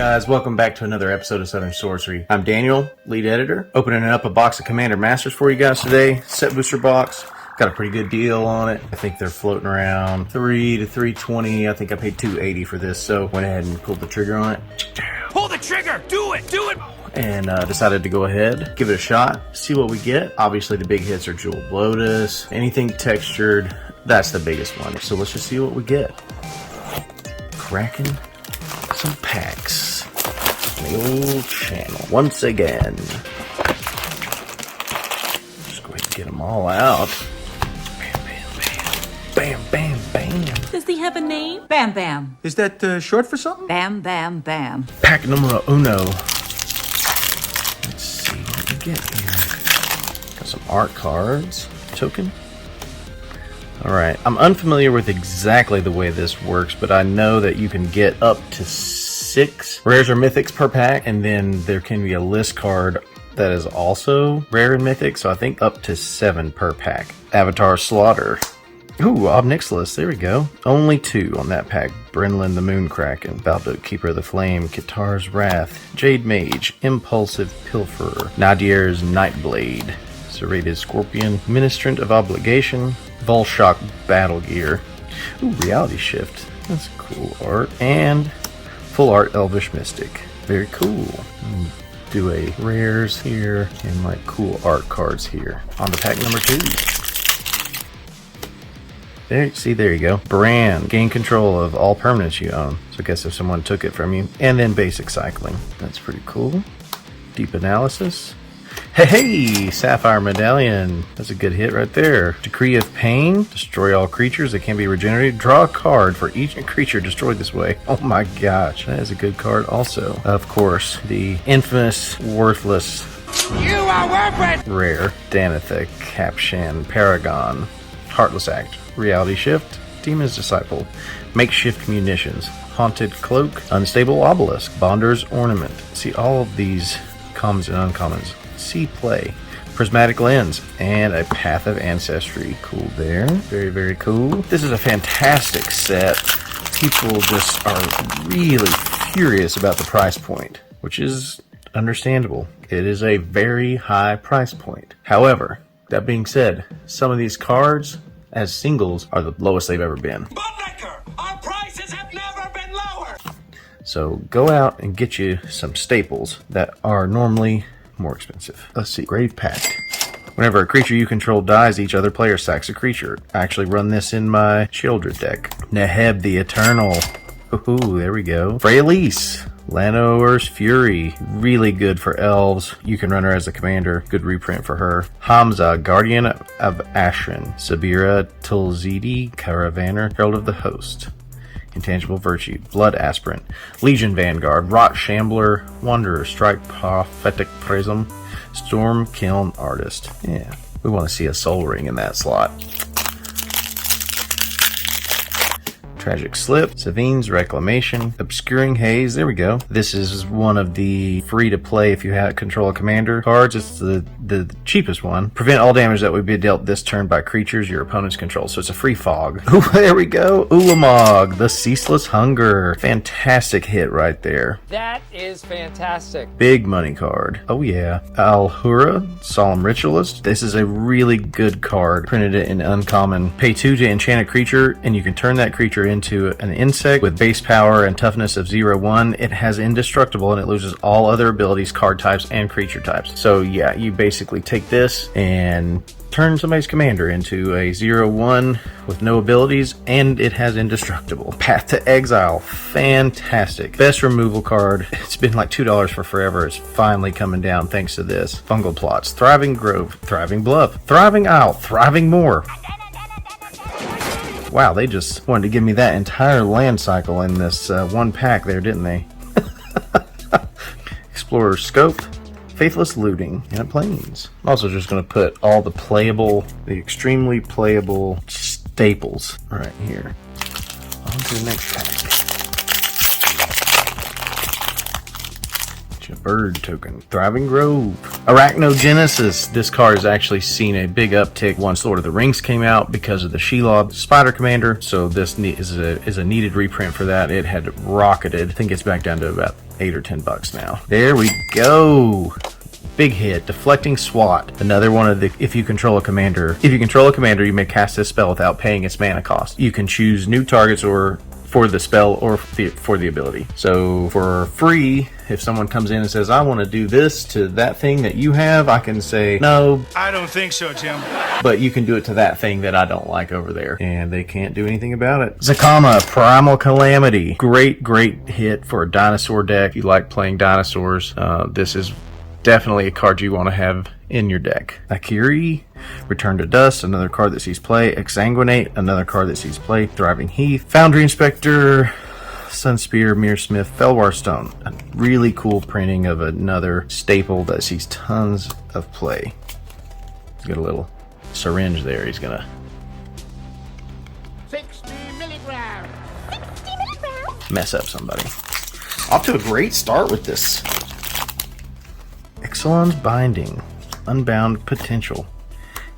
guys, welcome back to another episode of Southern Sorcery. I'm Daniel, lead editor, opening up a box of Commander Masters for you guys today. Set booster box, got a pretty good deal on it. I think they're floating around $3 to $3.20. I think I paid $2.80 for this, so went ahead and pulled the trigger on it. Pull the trigger! Do it! Do it! And decided to go ahead, give it a shot, see what we get. Obviously the big hits are Jeweled Lotus, anything textured, that's the biggest one. So let's just see what we get. Cracking some packs on the old channel once again. Just go ahead and get them all out. Bam, bam, bam. Bam, bam, bam. Does he have a name? Bam Bam. Is that short for something? Bam Bam Bam. Pack numero uno. Let's see what we get here. Got some art cards. Token. Alright, I'm unfamiliar with exactly the way this works, but I know that you can get up to 6 rares or mythics per pack, and then there can be a list card that is also rare and mythic, so I think up to 7 per pack. Avatar Slaughter. Ooh, Ob Nixilis, there we go. Only 2 on that pack. Brenlin the Moonkraken, Baldo Keeper of the Flame, Kitar's Wrath, Jade Mage, Impulsive Pilferer, Nadier's Nightblade, Serrated Scorpion, Ministrant of Obligation, Volshock Battle Gear. Ooh, Reality Shift. That's cool art. And full art Elvish Mystic. Very cool. Do a rares here and like cool art cards here. On to pack number 2. There you go. Brand. Gain control of all permanents you own. So I guess if someone took it from you. And then basic cycling. That's pretty cool. Deep analysis. Hey, Sapphire Medallion. That's a good hit right there. Decree of Pain. Destroy all creatures that can be regenerated. Draw a card for each creature destroyed this way. Oh my gosh. That is a good card also. Of course, the infamous, worthless, You are worthless! rare Danitha, Capshan, Paragon, Heartless Act, Reality Shift, Demon's Disciple, Makeshift Munitions, Haunted Cloak, Unstable Obelisk, Bonder's Ornament. See all of these commons and uncommons. See play, Prismatic Lens, and a Path of Ancestry. Cool there. Very, very cool. This is a fantastic set. People just are really furious about the price point, which is understandable. It is a very high price point. However, that being said, some of these cards as singles are the lowest they've ever been. Buttlicker, our prices have never been lower! So go out and get you some staples that are normally more expensive. Let's see. Grave Pact. Whenever a creature you control dies, each other player sacks a creature. I actually run this in my Childred deck. Neheb the Eternal. Ooh, there we go. Freyalise. Lanoor's Fury. Really good for elves. You can run her as a commander. Good reprint for her. Hamza, Guardian of Ashran. Sabira Tulzidi, Caravaner, Herald of the Host. Intangible Virtue, Blood Aspirant, Legion Vanguard, Rot Shambler, Wanderer, Strike Prophetic Prism, Storm Kiln Artist. Yeah, we want to see a Soul Ring in that slot. Tragic Slip, Savine's Reclamation, Obscuring Haze, there we go. This is one of the free-to-play if you have control a commander cards. It's the cheapest one. Prevent all damage that would be dealt this turn by creatures your opponents control. So it's a free fog. Ooh, there we go. Ulamog, the Ceaseless Hunger. Fantastic hit right there. That is fantastic. Big money card. Oh yeah. Alhura, Solemn Ritualist. This is a really good card. Printed it in uncommon. Pay 2 to enchant a creature, and you can turn that creature into an insect with base power and toughness of 0/1. It has indestructible and it loses all other abilities, card types, and creature types. So yeah, you basically take this and turn somebody's commander into a 0/1 with no abilities, and it has indestructible. Path to Exile, fantastic. Best removal card. It's been like $2 for forever. It's finally coming down thanks to this. Fungal Plots, Thriving Grove, Thriving Bluff, Thriving Isle, Thriving Moor. Wow, they just wanted to give me that entire land cycle in this one pack there, didn't they? Explorer's Scope, Faithless Looting, and a Plains. I'm also just going to put all the extremely playable staples right here. On to the next pack. Bird token. Thriving Grove. Arachnogenesis. This card has actually seen a big uptick once Lord of the Rings came out because of the Shelob Spider Commander. So this is a needed reprint for that. It had rocketed. I think it's back down to about $8 or $10 now. There we go. Big hit, deflecting swat. Another one of the, if you control a commander, you may cast this spell without paying its mana cost. You can choose new targets or for the spell or for the ability. So for free, if someone comes in and says, I want to do this to that thing that you have, I can say, no, I don't think so, Tim. but you can do it to that thing that I don't like over there. And they can't do anything about it. Zakama, Primal Calamity. Great hit for a dinosaur deck. If you like playing dinosaurs, this is definitely a card you want to have in your deck. Akiri, Return to Dust, another card that sees play. Exsanguinate, another card that sees play. Thriving Heath, Foundry Inspector, Sunspear, Mirrorsmith, Felwar Stone. A really cool printing of another staple that sees tons of play. He's got a little syringe there. He's gonna 60 milligrams. 60 milligrams. mess up somebody. Off to a great start with this. Ixalan's Binding, Unbound Potential.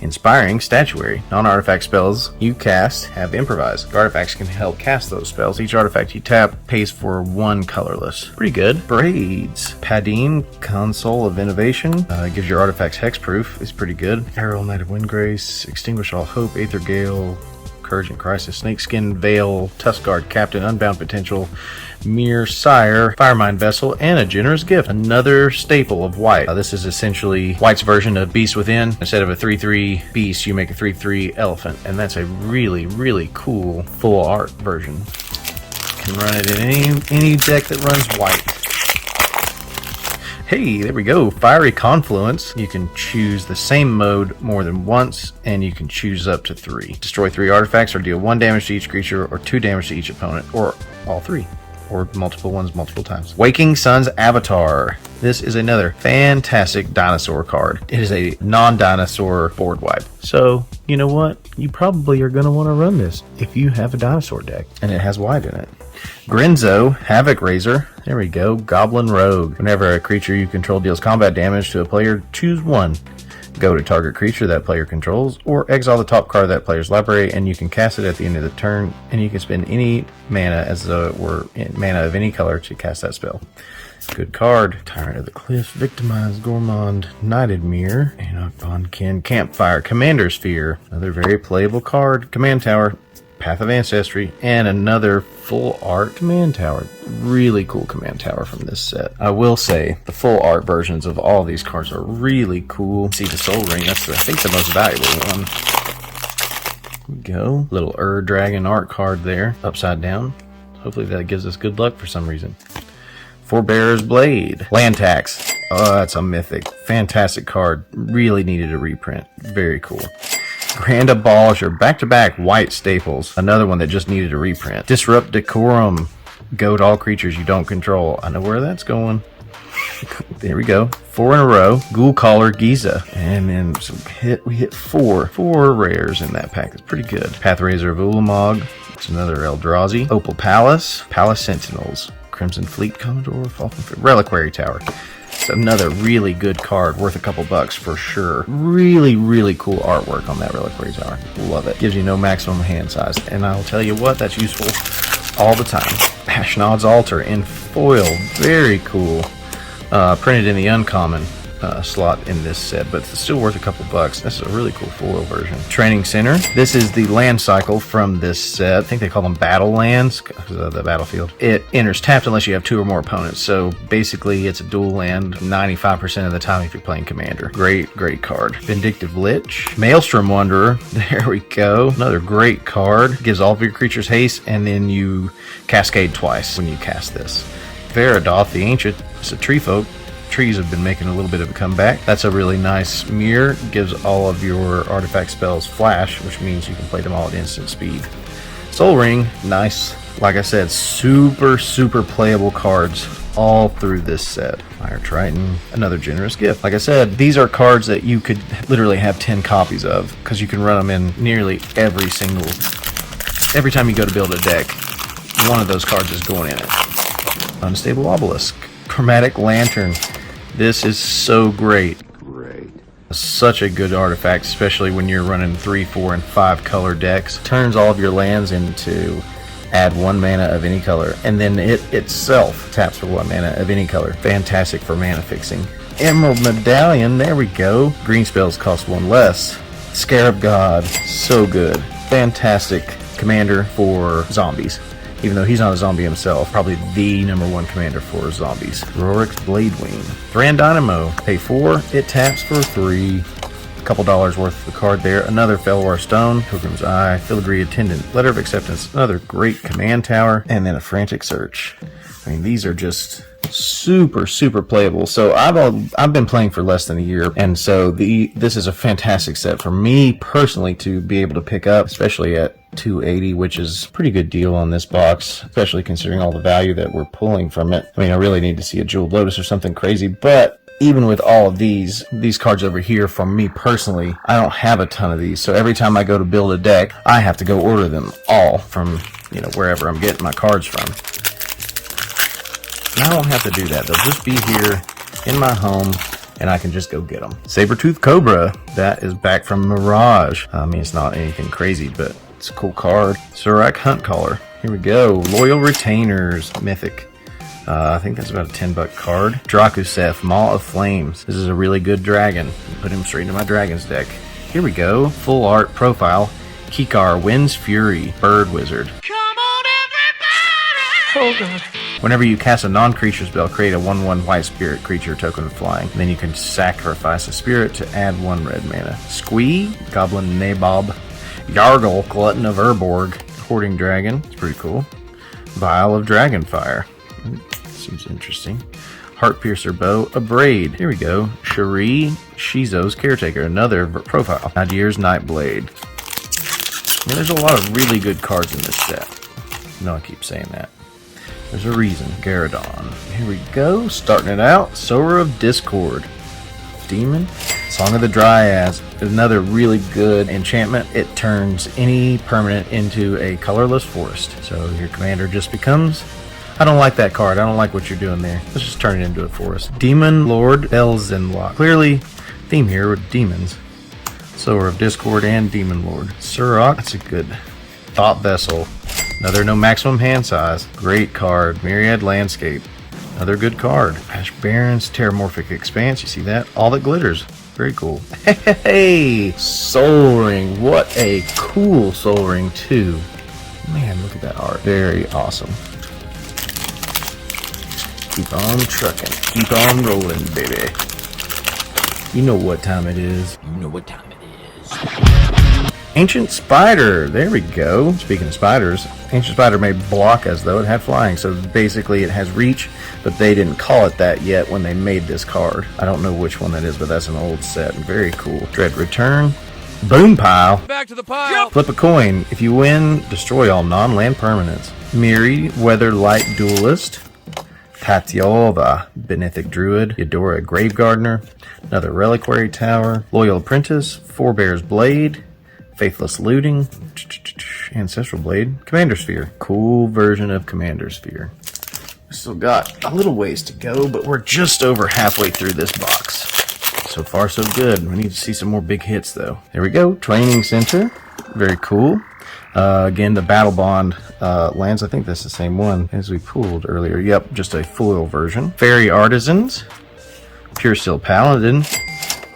Inspiring Statuary. Non-artifact spells you cast have improvise. Artifacts can help cast those spells. Each artifact you tap pays for 1 colorless. Pretty good. Braids. Padine, Console of Innovation. Gives your artifacts hexproof. It's pretty good. Arrow, Knight of Windgrace. Extinguish All Hope. Aether Gale. Courage and Crisis. Snakeskin Veil. Tuskguard Captain. Unbound Potential. Mere Sire, Firemind Vessel, and a Generous Gift. Another staple of white. This is essentially white's version of Beast Within. Instead of a 3/3 beast, you make a 3/3 elephant, and that's a really cool full art version. You can run it in any deck that runs white. Hey, there we go. Fiery Confluence. You can choose the same mode more than once, and you can choose up to 3. Destroy 3 artifacts or deal 1 damage to each creature or 2 damage to each opponent, or all 3. Or multiple ones multiple times. Waking Sun's Avatar. This is another fantastic dinosaur card. It is a non-dinosaur board wipe. So, you know what? You probably are going to want to run this if you have a dinosaur deck. And it has white in it. Grinzo, Havoc Razor. There we go. Goblin Rogue. Whenever a creature you control deals combat damage to a player, choose 1. Go to target creature that player controls, or exile the top card of that player's library, and you can cast it at the end of the turn, and you can spend any mana as though it were mana of any color to cast that spell. Good card. Tyrant of the Cliffs, Victimized Gourmand, Knighted Mirror, Anokbonkin, Campfire, Commander Sphere. Another very playable card. Command Tower, Path of Ancestry, and another full art command tower. Really cool command tower from this set. I will say the full art versions of all these cards are really cool. See the Soul Ring, that's I think the most valuable one. There we go. Little Dragon art card there, upside down. Hopefully that gives us good luck for some reason. Forebear's Blade. Land Tax. Oh, that's a mythic. Fantastic card. Really needed a reprint. Very cool. Grand Abolisher, back-to-back white staples. Another one that just needed a reprint. Disrupt Decorum. Goad all creatures you don't control. I know where that's going. There we go. 4 in a row. Ghoul Caller Giza. And then we hit 4 rares in that pack. That's pretty good. Pathrazer of Ulamog. It's another Eldrazi. Opal Palace. Palace Sentinels. Crimson Fleet Commodore. Falcon Reliquary Tower. It's another really good card, worth a couple bucks for sure. Really cool artwork on that Reliquary Tower. Love it. Gives you no maximum hand size. And I'll tell you what, that's useful all the time. Ashnod's Altar in foil. Very cool. Printed in the uncommon slot in this set, but it's still worth a couple bucks. This is a really cool foil version. Training Center. This is the land cycle from this set. I think they call them battle lands because of the battlefield. It enters tapped unless you have 2 or more opponents. So basically it's a dual land 95% of the time if you're playing commander. Great card. Vindictive Lich. Maelstrom Wanderer. There we go. Another great card. Gives all of your creatures haste, and then you cascade twice when you cast this. Veradoth the Ancient. It's a tree folk. Trees have been making a little bit of a comeback. That's a really nice mirror. Gives all of your artifact spells flash, which means you can play them all at instant speed. Soul Ring, nice. Like I said, super playable cards all through this set. Fire Triton, another Generous Gift. Like I said, these are cards that you could literally have 10 copies of because you can run them in nearly every time you go to build a deck, one of those cards is going in it. Unstable Obelisk. Chromatic Lantern. This is so great. Such a good artifact, especially when you're running 3, 4, and 5 color decks. Turns all of your lands into add 1 mana of any color, and then it itself taps for 1 mana of any color. Fantastic for mana fixing. Emerald Medallion, there we go. Green spells cost 1 less. Scarab God, so good. Fantastic commander for zombies. Even though he's not a zombie himself, probably the #1 commander for zombies. Rorik's Bladewing. Thran Dynamo, pay 4, it taps for 3. Couple dollars worth of the card there. Another Felwar Stone, Pilgrim's Eye, Filigree Attendant, Letter of Acceptance, another great command tower, and then a Frantic Search. I mean, these are just super playable. So I've been playing for less than a year, and so this is a fantastic set for me personally to be able to pick up, especially at $280, which is a pretty good deal on this box, especially considering all the value that we're pulling from it. I mean, I really need to see a Jeweled Lotus or something crazy, but even with all of these cards over here, for me personally, I don't have a ton of these. So every time I go to build a deck, I have to go order them all from, wherever I'm getting my cards from. And I don't have to do that. They'll just be here in my home, and I can just go get them. Sabertooth Cobra, that is back from Mirage. I mean, it's not anything crazy, but it's a cool card. Surak Hunt Caller. Here we go. Loyal Retainers, Mythic. I think that's about a $10 card. Drakuseth, Maw of Flames. This is a really good dragon. Put him straight into my dragons deck. Here we go. Full art profile. Kikar, Wind's Fury, Bird Wizard. Come on, everybody! Oh god. Whenever you cast a non-creature spell, create a 1/1 white spirit creature token of flying. Then you can sacrifice a spirit to add 1 red mana. Squee, Goblin Nabob. Yargle, Glutton of Urborg, Hoarding Dragon. It's pretty cool. Vial of Dragonfire. Seems interesting. Heartpiercer Bow, a Braid. Here we go. Cherie, Shizo's Caretaker, another profile. Nadir's Nightblade. I mean, there's a lot of really good cards in this set. No, I keep saying that. There's a reason. Garadon. Here we go. Starting it out. Sower of Discord. Demon. Song of the Dryads. Another really good enchantment. It turns any permanent into a colorless forest. So your commander just becomes... I don't like that card. I don't like what you're doing there. Let's just turn it into a forest. Demon Lord Elzenlock. Clearly, theme here with demons. Sower of Discord and Demon Lord. Surak. That's a good Thought Vessel. Another no maximum hand size. Great card. Myriad Landscape. Another good card. Ash Barrens, Terramorphic Expanse. You see that? All that glitters. Very cool. Hey! Soul Ring. What a cool Soul Ring, too. Man, look at that art. Very awesome. Keep on trucking. Keep on rolling, baby. You know what time it is. You know what time it is. Ancient Spider. There we go. Speaking of spiders, Ancient Spider may block as though it had flying. So basically it has reach, but they didn't call it that yet when they made this card. I don't know which one that is, but that's an old set. Very cool. Dread Return. Boom Pile. Back to the pile. Flip a coin. If you win, destroy all non-land permanents. Miri, Weather Light Duelist. Tatiova, Benefic Druid. Eudora, Grave Gardener. Another Reliquary Tower. Loyal Apprentice. Forebear's Blade. Faithless Looting. Ancestral Blade. Commander Sphere. Cool version of Commander Sphere. Still got a little ways to go, but we're just over halfway through this box. So far, so good. We need to see some more big hits, though. There we go. Training Center. Very cool. Again, the Battle Bond lands. I think that's the same one as we pulled earlier. Yep, just a foil version. Fairy Artisans. Pure Steel Paladin.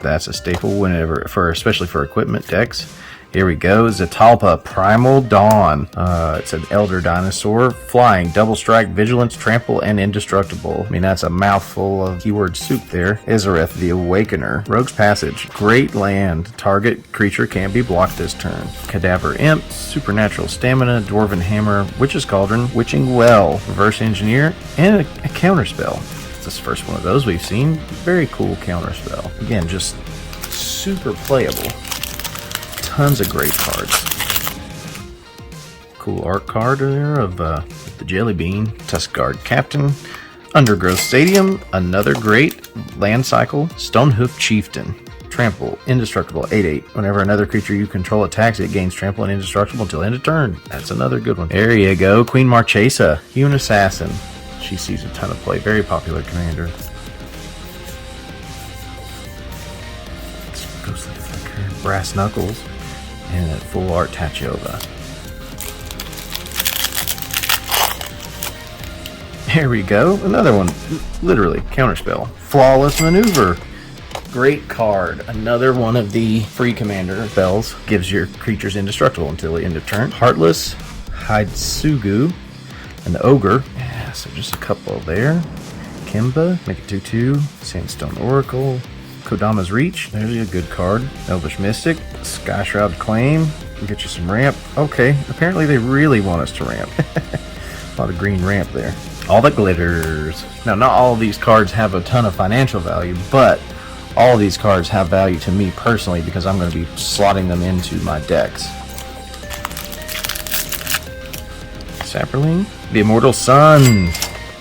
That's a staple whenever, especially for equipment decks. Here we go. Zatalpa, Primal Dawn. It's an Elder Dinosaur. Flying, Double Strike, Vigilance, Trample, and Indestructible. I mean, that's a mouthful of keyword soup there. Izareth, the Awakener. Rogue's Passage. Great land. Target creature can't be blocked this turn. Cadaver Imp, Supernatural Stamina, Dwarven Hammer, Witch's Cauldron, Witching Well, Reverse Engineer, and a counterspell. It's the first one of those we've seen. Very cool counterspell. Again, just super playable. Tons of great cards. Cool art card there of the Jelly Bean. Tuskguard Captain. Undergrowth Stadium. Another great land cycle. Stonehoof Chieftain. Trample. Indestructible. 8/8. Whenever another creature you control attacks, it gains Trample and Indestructible until end of turn. That's another good one. There you go. Queen Marchesa. Human Assassin. She sees a ton of play. Very popular commander. Ghostly Flicker. Brass Knuckles. And that full art Tatiova. There we go. Another one. Literally, counterspell. Flawless Maneuver. Great card. Another one of the free commander spells. Gives your creatures indestructible until the end of turn. Heartless Hitsugu. And the Ogre. Yeah, so just a couple there. Kimba. Make it 2/2. Sandstone Oracle. Kodama's Reach. There's a good card. Elvish Mystic. Sky Shroud Claim. Get you some ramp. Okay, apparently they really want us to ramp. A lot of green ramp there. All that glitters. Now, not all of these cards have a ton of financial value, but all of these cards have value to me personally because I'm going to be slotting them into my decks. Saproling. The Immortal Sun.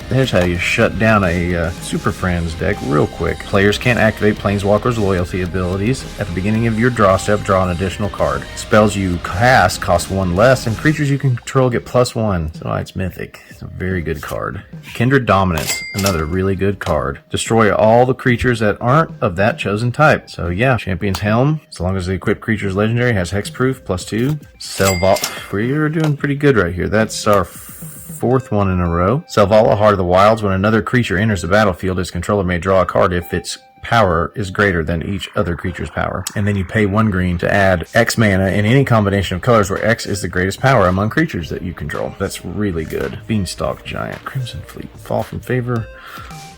There's how you shut down a Super Friends deck real quick. Players can't activate Planeswalker's loyalty abilities. At the beginning of your draw step, draw an additional card. Spells you cast cost 1 less, and creatures you can control get +1. So it's mythic. It's a very good card. Kindred Dominance, another really good card. Destroy all the creatures that aren't of that chosen type. So yeah, Champion's Helm, as long as the equipped creature's legendary, has hexproof, +2. Selvault, we're doing pretty good right here. That's our 4th one in a row. Selvala, Heart of the Wilds. When another creature enters the battlefield, its controller may draw a card if its power is greater than each other creature's power. And then you pay 1 green to add X mana in any combination of colors where X is the greatest power among creatures that you control. That's really good. Beanstalk Giant. Crimson Fleet. Fall from Favor.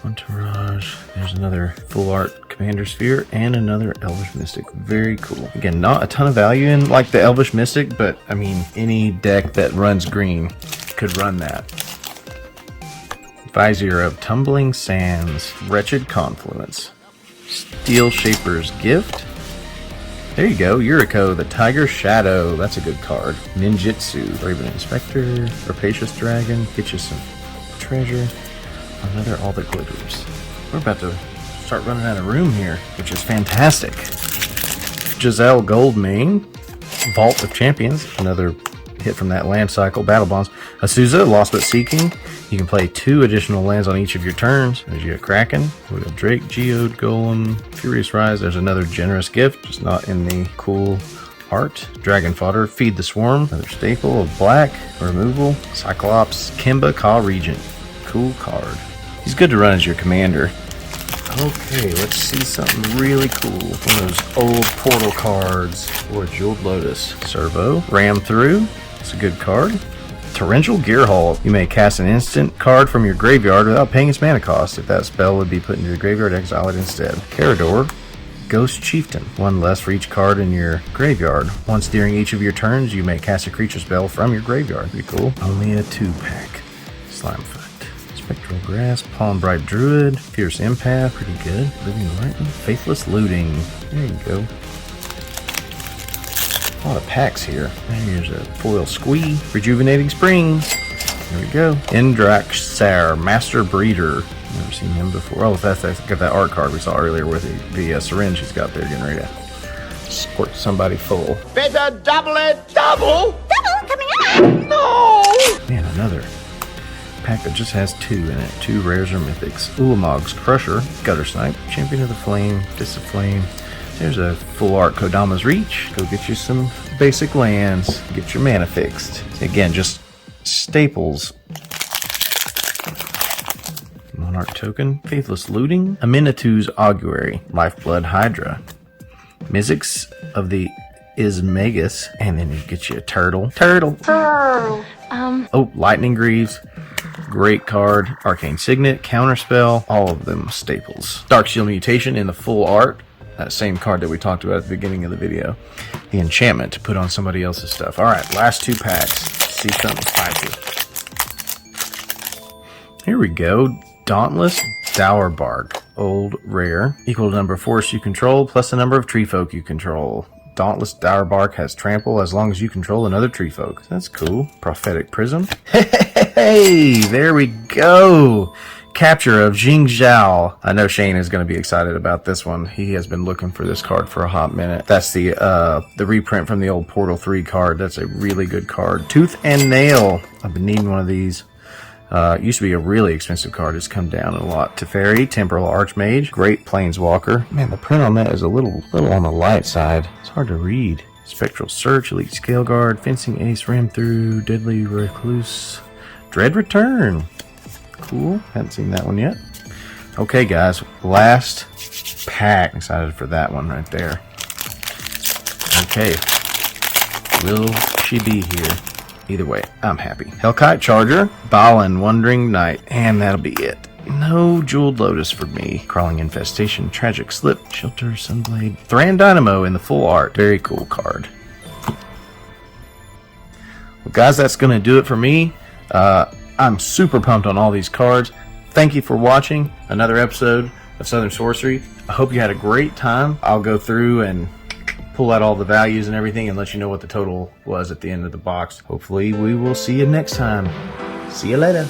Entourage. There's another full art Commander Sphere and another Elvish Mystic. Very cool. Again, not a ton of value in like the Elvish Mystic, but I mean, any deck that runs green could run that. Vizier of Tumbling Sands. Wretched Confluence. Steel Shaper's Gift. There you go. Yuriko, the Tiger Shadow. That's a good card. Ninjutsu. Raven Inspector. Rapacious Dragon. Get you some treasure. Another All That Glitters. We're about to start running out of room here, which is fantastic. Giselle Goldmane. Vault of Champions. Another hit from that land cycle. Battle Bonds. Azusa, Lost But Seeking. You can play 2 additional lands on each of your turns. There's your Kraken. We got Drake, Geode, Golem, Furious Rise. There's another Generous Gift, just not in the cool art. Dragon Fodder, Feed the Swarm. Another staple of black. Removal. Cyclops, Kimba, Ka Regent. Cool card. He's good to run as your commander. Okay, let's see something really cool. One of those old portal cards. Or a Jeweled Lotus. Servo. Ram Through. It's a good card. Torrential Gearhulk. You may cast an instant card from your graveyard without paying its mana cost. If that spell would be put into the graveyard, exile it instead. Carador. Ghost Chieftain. 1 less for each card in your graveyard. Once during each of your turns, you may cast a creature spell from your graveyard. Pretty cool. Only a 2-pack. Slimefoot. Spectral Grass. Palm Bright Druid. Fierce Empath. Pretty good. Living Lightning. Faithless Looting. There you go. A lot of packs here. Here's a Foil Squee. Rejuvenating Springs. There we go. Indraxar, Master Breeder. Never seen him before. Oh, that's got that art card we saw earlier with the syringe he's got there, getting ready to squirt somebody full. Better double it. Double? Double coming out. No! Man, another pack that just has 2 in it. 2 rares or mythics. Ulamog's Crusher, Gutter Snipe, Champion of the Flame, Fist of Flame. There's a full art Kodama's Reach. Go get you some basic lands. Get your mana fixed. Again, just staples. Monarch Token. Faithless Looting. Aminatu's Augury. Lifeblood Hydra. Mizzix of the Ismagus. And then you get you a Turtle. Turtle! Oh, Lightning Greaves. Great card. Arcane Signet. Counterspell. All of them staples. Darksteel Mutation in the full art. That same card that we talked about at the beginning of the video. The enchantment to put on somebody else's stuff. Alright, last 2 packs. Let's see something spicy. Here we go. Dauntless Dower Bark. Old rare. Equal to number of forest you control plus the number of tree folk you control. Dauntless Dower Bark has trample as long as you control another tree folk. That's cool. Prophetic Prism. Hey, there we go. Capture of Jing Zhao. I know Shane is going to be excited about this one. He has been looking for this card for a hot minute. That's the reprint from the old Portal 3 card. That's a really good card. Tooth and Nail. I've been needing one of these. It used to be a really expensive card. It's come down a lot. Teferi, Temporal Archmage. Great Planeswalker. Man, the print on that is a little on the light side. It's hard to read. Spectral Search, Elite Scale Guard, Fencing Ace, Ram Through, Deadly Recluse, Dread Return. Cool. Haven't seen that one yet. Okay, guys. Last pack. Excited for that one right there. Okay. Will she be here? Either way, I'm happy. Hellkite Charger, Balin, Wandering Knight, and that'll be it. No Jeweled Lotus for me. Crawling Infestation, Tragic Slip, Shelter, Sunblade, Thran Dynamo in the full art. Very cool card. Well, guys, that's going to do it for me. I'm super pumped on all these cards. Thank you for watching another episode of Southern Sorcery. I hope you had a great time. I'll go through and pull out all the values and everything and let you know what the total was at the end of the box. Hopefully we will see you next time. See you later.